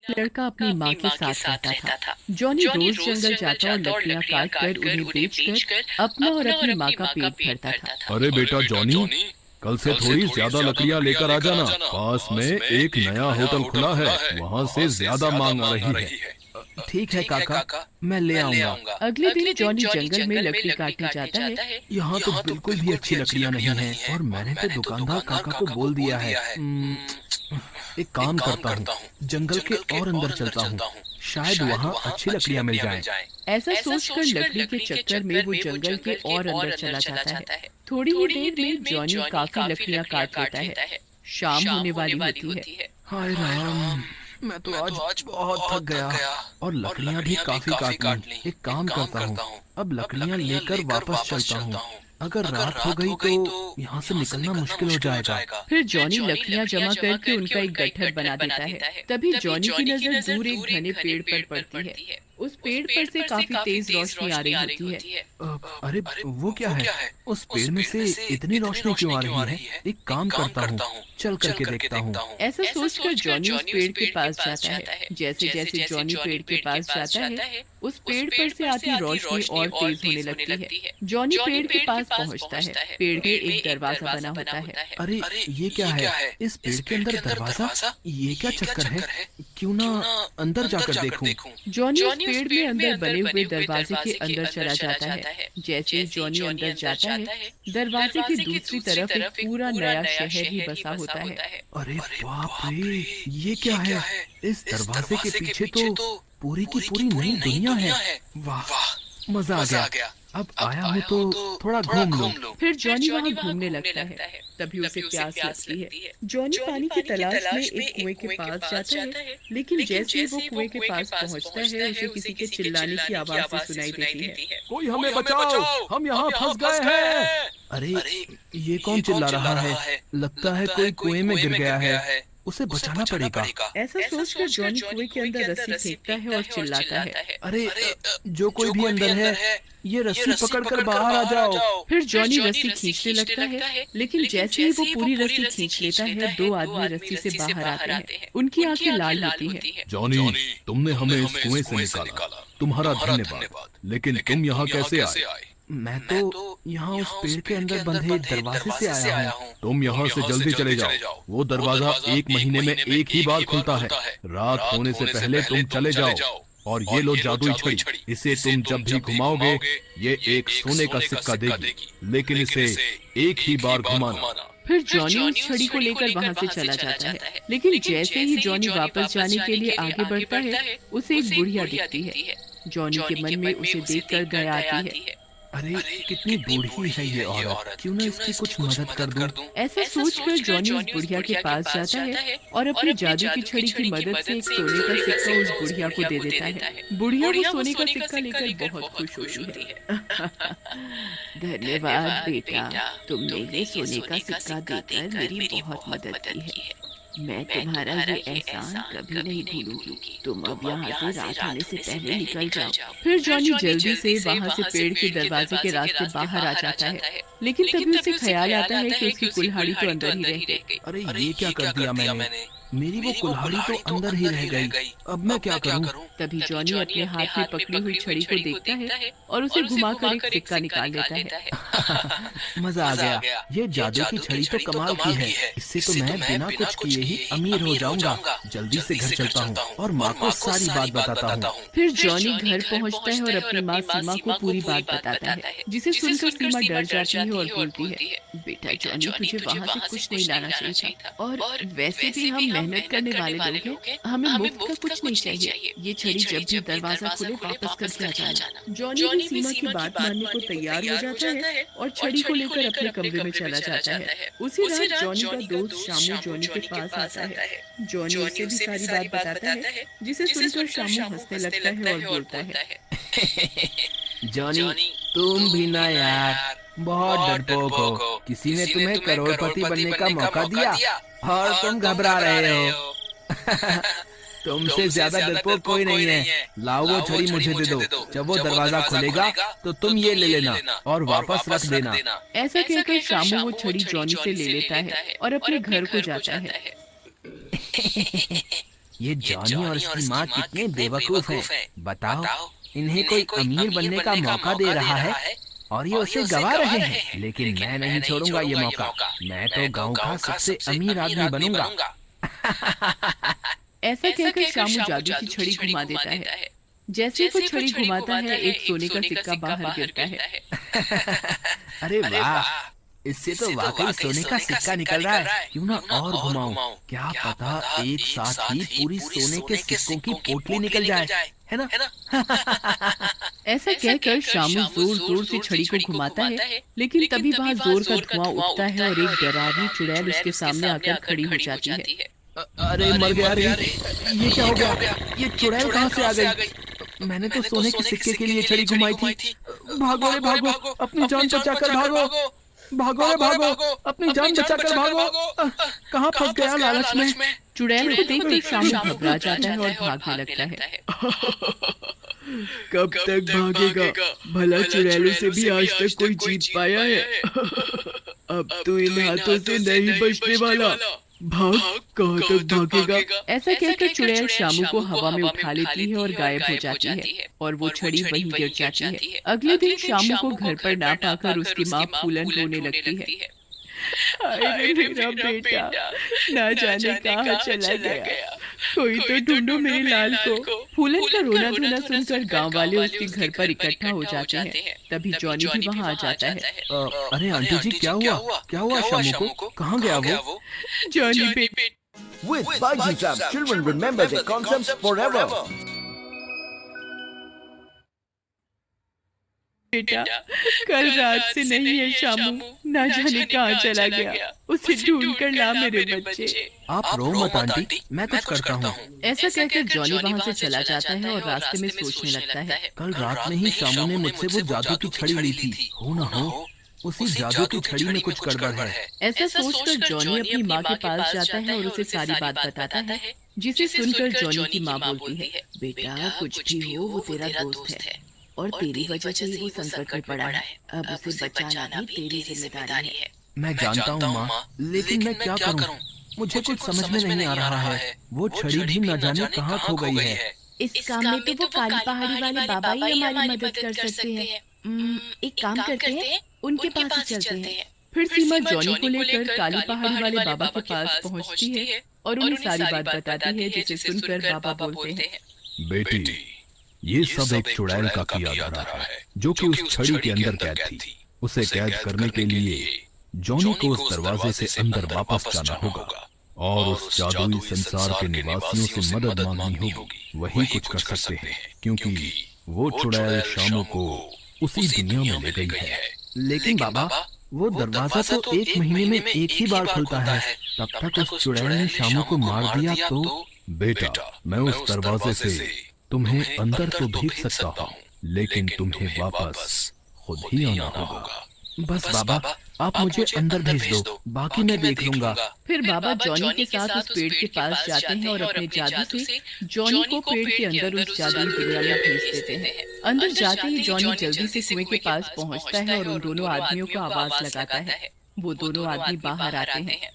लड़का अपनी माँ के साथ रहता था। जॉनी रोज जंगल जाता और लकड़ियाँ काट कर उन्हें बेचकर अपना और अपनी माँ का पेट भरता था। अरे बेटा जॉनी, कल से थोड़ी ज्यादा लकड़ियाँ लेकर आ जाना। पास में एक नया होटल खुला है, वहाँ से ज्यादा मांग आ रही है। ठीक है काका, मैं ले आऊंगा। अगले दिन जॉनी जंगल में लकड़ी काटने जाता है। यहाँ तो बिल्कुल भी अच्छी लकड़ियाँ नहीं हैं और मैंने तो दुकानदार काका को बोल दिया है। एक काम करता हूँ, जंगल के और अंदर चलता हूँ, शायद वहाँ अच्छी लकड़ियाँ मिल जाएं। ऐसा सोचकर लकड़ी के चक्कर में वो जंगल के और अंदर चला जाता है। थोड़ी ही देर में जॉनी काफी लकड़ियाँ काट लेता है। शाम होने वाली होती है। हाय राम, मैं तो आज बहुत थक गया और लकड़ियाँ भी काफी काट ली। एक काम करता हूँ, अब लकड़ियाँ लेकर वापस चलता हूँ। अगर रात हो गई तो यहाँ से निकलना मुश्किल हो जाएगा। फिर जॉनी लकड़ियाँ जमा करके उनका एक गट्ठर बना देता है। तभी जॉनी की नजर दूर एक घने पेड़ पर पड़ती है। उस पेड़ पर से काफी तेज रोशनी आ रही होती है। अरे वो क्या है? उस पेड़ में से इतनी रोशनी क्यों आ रही है? एक काम करता हूँ, चल करके देखता हूँ। ऐसा सोचकर जॉनी उस पेड़ के पास जाता है। जैसे जैसे जॉनी पेड़ के पास जाता है, उस पेड़ पर से आती रोशनी और तेज होने लगती है। जॉनी पेड़ के पास पहुंचता है। पेड़ में एक दरवाजा बना होता है। अरे ये क्या है? इस पेड़ के अंदर दरवाजा? ये क्या चक्कर है? क्यों ना अंदर जाकर देखूं? जॉनी उस पेड़ में अंदर बने हुए दरवाजे के अंदर चला जाता है। जैसे ही जॉनी अंदर जाता है, दरवाजे की दूसरी तरफ एक पूरा नया शहर ही बसा होता है। अरे बाप रे, ये क्या है? इस दरवाजे के पीछे तो पूरी की पूरी नई दुनिया है। वाह, मजा आ गया। अब आया हूँ तो थोड़ा घूम लूं। फिर जॉनी वहाँ घूमने लगता है। तभी उसे प्यास लगती है। जॉनी पानी की तलाश में एक कुएं के पास जाता है, लेकिन जैसे ही वो कुएं के पास पहुँचता है, उसे किसी के चिल्लाने की आवाज़ सुनाई देती है। कोई हमें बचाओ, हम यहाँ फंस गए हैं। अरे ये कौन चिल्ला रहा है? लगता है कोई कुएं में गिर गया है, उसे बचाना पड़ेगा। ऐसा सोचकर जॉनी कुएं के अंदर रस्सी फेंकता है और चिल्लाता है। अरे जो कोई भी अंदर है, ये रस्सी पकड़कर बाहर आ जाओ। फिर जॉनी रस्सी खींचने लगता है, लेकिन जैसे ही वो पूरी रस्सी खींच लेता है, दो आदमी रस्सी से बाहर आते हैं। उनकी आंखें लाल होती हैं। जॉनी, तुमने हमें इस कुएं से निकाला, तुम्हारा धन्यवाद। लेकिन तुम यहाँ कैसे आए? मैं तो यहाँ उस पेड़ के अंदर बंधे दरवाजे से आया हूँ। तुम यहाँ से जल्दी चले जाओ। वो दरवाजा 1 महीने में एक ही बार खुलता है। रात होने से पहले तुम चले जाओ। और ये लो जादुई छड़ी, इसे तुम जब भी घुमाओगे ये एक सोने का सिक्का देगी, लेकिन इसे एक ही बार घुमाना। फिर जॉनी उस छड़ी को लेकर वहाँ से चला जाता है, लेकिन जैसे ही जॉनी वापस जाने के लिए आगे बढ़ता है, उसे एक बुढ़िया दिखती है। जॉनी के मन में उसे देखकर दया आती है। अरे कितनी बूढ़ी है ये औरत, क्यों ना इसकी कुछ मदद कर दूं। ऐसा सोचकर जॉनी उस बुढ़िया के पास जाता है और अपनी जादू की छड़ी की मदद से एक सोने का सिक्का उस बुढ़िया को दे देता है। बुढ़िया वो सोने का सिक्का लेकर बहुत खुश होती है। धन्यवाद बेटा, तुमने ये सोने का सिक्का देकर मेरी बहुत मदद की है। मैं तुम्हारा ये एहसान कभी नहीं भूलूंगी। तुम अब यहाँ से रात होने से पहले निकल जाओ। फिर जॉनी जल्दी से वहाँ से पेड़ के दरवाजे के रास्ते बाहर आ जाता है, लेकिन तभी उसे ख्याल आता है कि उसकी कुल्हाड़ी तो अंदर ही रह गई। अरे ये क्या कर दिया मैंने? मेरी वो कुल्हाड़ी तो अंदर ही रह गई। अब मैं क्या करूं? तभी जॉनी अपने हाथ में पकड़ी हुई छड़ी को देखता है और उसे घुमाकर एक सिक्का निकाल लेता है। मजा आ गया। ये जादू की छड़ी तो कमाल की है। इससे तो मैं बिना कुछ किए ही अमीर हो जाऊंगा। जल्दी से घर चलता हूँ और माँ को सारी बात बताता हूँ। फिर जॉनी घर पहुँचता है और अपनी माँ सीमा को पूरी बात बताता है, जिसे सुनकर सीमा डर जाती है और बोलती है, बेटा जॉनी, तुझे वहाँ से कुछ नहीं लाना चाहिए था। और वैसे भी हम मेहनत करने वाले लोग हैं, हमें मुफ्त का कुछ नहीं चाहिए। ये छड़ी जब भी दरवाजा खुले वापस करके आ जाना। जॉनी भी सीमा की बात मानने को तैयार हो जाता है और छड़ी को लेकर अपने कमरे में चला जाता है। उसी रात जॉनी का दोस्त शामू जॉनी के पास आता है। जॉनी उसे भी सारी बात बताता है, जिसे सुनकर शामू हंसने लगता है और बोलता है, जॉनी तुम भी ना यार, बहुत डरपोक हो। किसी ने तुम्हें करोड़पति बनने का मौका दिया और तुम घबरा रहे हो। तुमसे ज्यादा डरपोक कोई नहीं है। लाओ वो छड़ी मुझे दे दो। जब वो दरवाजा खुलेगा तो तुम ये ले लेना और वापस रख देना। ऐसा कहकर शामू वो छड़ी जॉनी से ले लेता है और अपने घर को जाता है। ये जॉनी और इसकी माँ कितने बेवकूफ हैं। बताओ, इन्हें कोई अमीर बनने का मौका दे रहा है और ये उसे गवा रहे हैं। लेकिन मैं नहीं छोड़ूंगा ये मौका। मैं तो गांव का सबसे अमीर आदमी बनूंगा। ऐसा कहकर शामू जादू की छड़ी घुमा देता है। जैसे ही वो छड़ी घुमाता है, एक सोने का सिक्का बाहर गिरता है। अरे वाह, इससे तो वाकई सोने का सिक्का निकल रहा है। क्यों ना और घुमाऊं, क्या पता एक साथ ही पूरी सोने के सिक्कों की पोटली निकल जाए, है ना? ऐसा कहकर शामू जोर जोर से छड़ी को घुमाता है, लेकिन तभी वहाँ जोर का धुआं उठता है और एक डरावनी चुड़ैल उसके सामने आकर खड़ी हो जाती है। अरे मर गया रे, ये क्या हो गया? ये चुड़ैल कहाँ से आ गई? मैंने तो सोने के सिक्के के लिए छड़ी घुमाई थी। भागो रे भागो, अपनी जान बचाकर भागो। भागो रे भागो, अपनी जान बचाकर भागो। कहाँ फंस गया लालच में? चुड़ैल को देखकर शामू घबरा जाता है और भागने लगता है। कब तक भागेगा? भला चुड़ैलों से भी आज तक कोई जीत पाया है? अब तो इन हाथों से नहीं बचने वाला। भाग, कहाँ तक भागेगा? ऐसा कहकर चुड़ैल शामू को हवा में उठा लेती है और गायब हो जाती है और वो छड़ी वहीं गिर जाती है। अगले दिन शामू को घर पर ना पाकर उसकी माँ फूलन रोने लगती है। अरे मेरा बेटा ना जाने कहाँ चला गया। कोई तो ढूंढो मेरे लाल को। फूलन का रोना धोना सुनकर गांव वाले उसके घर पर इकट्ठा हो जाते हैं। तभी जॉनी भी वहाँ आ जाता है। अरे आंटी जी, क्या हुआ? क्या हुआ शामू को? कहाँ गया वो? जॉनी बेटे, With Byju's app, children remember their concepts forever. बेटा कल रात से नहीं है शामू, ना जाने कहाँ चला गया। उसे ढूंढ कर ला मेरे बच्चे। आप रो मत आंटी, मैं कुछ करता हूँ। ऐसा कहकर जॉनी वहाँ से चला जाता है और रास्ते में सोचने लगता है। कल रात में ही शामू ने मुझसे वो जादू की छड़ी ली थी। हो ना हो उसी जादू की छड़ी में कुछ गड़बड़ है। ऐसा सोचकर जॉनी अपनी माँ के पास जाता है और उसे सारी बात बताता है, जिसे सुनकर जॉनी की माँ बोलती है, बेटा कुछ भी हो वो तेरा दोस्त है और तेरी वजह से वो संकट में पड़ा है। अब उसे बचाना भी तेरी जिम्मेदारी है। मैं जानता हूँ माँ, लेकिन मैं क्या करूँ? मुझे कुछ समझ में नहीं आ रहा है। वो छड़ी भी न जाने कहाँ खो गई है। इस काम में तो वो काली पहाड़ी वाले बाबा ही हमारी मदद कर सकते हैं। एक काम करते हैं, उनके पास ही चलते हैं। फिर सीमा जॉनी को लेकर काली पहाड़ी वाले बाबा के पास पहुंचती है और उन्हें सारी बात बताती है, जिसे सुनकर बाबा बोलते हैं, बेटी, ये सब एक चुड़ैल का किया जा रहा है, जो कि उस छड़ी के अंदर कैद थी। उसे कैद करने के लिए जॉनी को उस दरवाजे से अंदर वापस जाना होगा और उस जादुई संसार के निवासियों से मदद मांगनी होगी। वही कुछ कर सकते हैं, क्योंकि वो चुड़ैल शामू को उसी दुनिया में ले गई है। लेकिन बाबा, वो दरवाजा तो 1 महीने में एक ही बार खुलता है। तब तक उस चुड़ैल ने शामू को मार दिया तो? बेटा, मैं उस दरवाजे से तुम्हें अंदर तो भेज सकता हूँ, लेकिन तुम्हें वापस खुद ही आना होगा। बस बाबा, आप मुझे अंदर भेज दो, बाकी मैं देख लूंगा। फिर बाबा जॉनी के साथ उस पेड़ के पास जाते हैं और अपने जादू से जॉनी को पेड़ के अंदर उस जादुई दुनिया में भेज देते हैं। अंदर जाते ही जॉनी जल्दी से कुएं के पास पहुंचता है और उन दोनों आदमियों को आवाज लगाता है। वो दोनों आदमी बाहर आते हैं।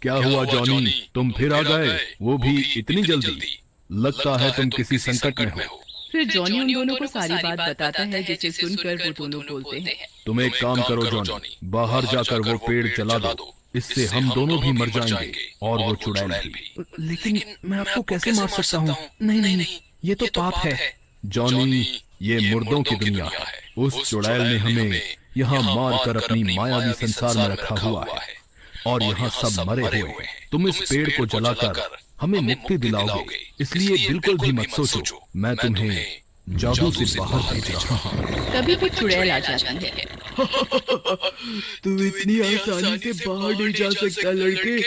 क्या हुआ जॉनी, तुम फिर आ गए, वो भी इतनी जल्दी? लगता है तुम किसी संकट में हो। फिर जॉनी उन दोनों को सारी बात बताता है, जिसे सुनकर वो दोनों बोलते हैं, तुम एक काम करो जॉनी, बाहर जाकर वो पेड़ जला दो, इससे हम दोनों भी मर जाएंगे और वो चुड़ैल भी। लेकिन मैं आपको कैसे मार सकता हूँ? नहीं नहीं, ये तो पाप है। जॉनी, ये मुर्दों की दुनिया है। उस चुड़ैल ने हमें यहाँ मार कर अपनी मायावी संसार में रखा हुआ है और यहाँ सब मरे हुए हैं। तुम इस पेड़ को जलाकर हमें मुक्ति दिलाओगे, इसलिए बिल्कुल भी मत सोचो। मैं तुम्हें जादू से बाहर भेज रहा हूँ। तभी वो चुड़ैल आ जाती है। तू इतनी आसानी से बाहर नहीं जा सकता लड़के,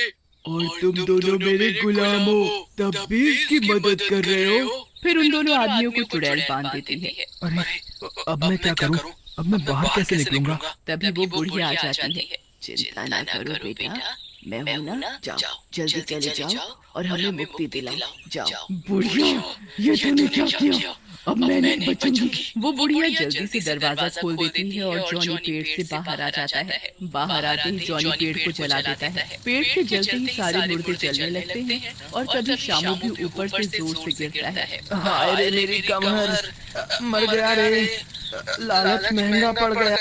और तुम दोनों मेरे गुलाम हो, तब भी इसकी मदद कर रहे हो। फिर उन दोनों आदमियों को चुड़ैल बांध देती है। अरे अब मैं क्या करूँ? अब मैं बाहर कैसे निकलूंगा? तभी वो बुढ़िया आ जाती है। चिंता ना करो बेटा, मैं हूँ ना, जाओ जल्दी चले जाओ और हमें मुक्ति दिलाओ, जाओ। बुढ़िया, ये तूने क्या किया? अब मैं नहीं बचूंगी। वो बुढ़िया जल्दी से दरवाजा खोल देती है और जॉनी पेड़ से बाहर आ जाता है। बाहर आते ही जॉनी पेड़ को जला देता है। पेड़ के जलते ही सारे मुर्दे जलने लगते हैं और तभी शामू भी ऊपर से जोर से गिरता है। हाय रे मेरी कमर, मर गया रे, लालच महंगा पड़ गया।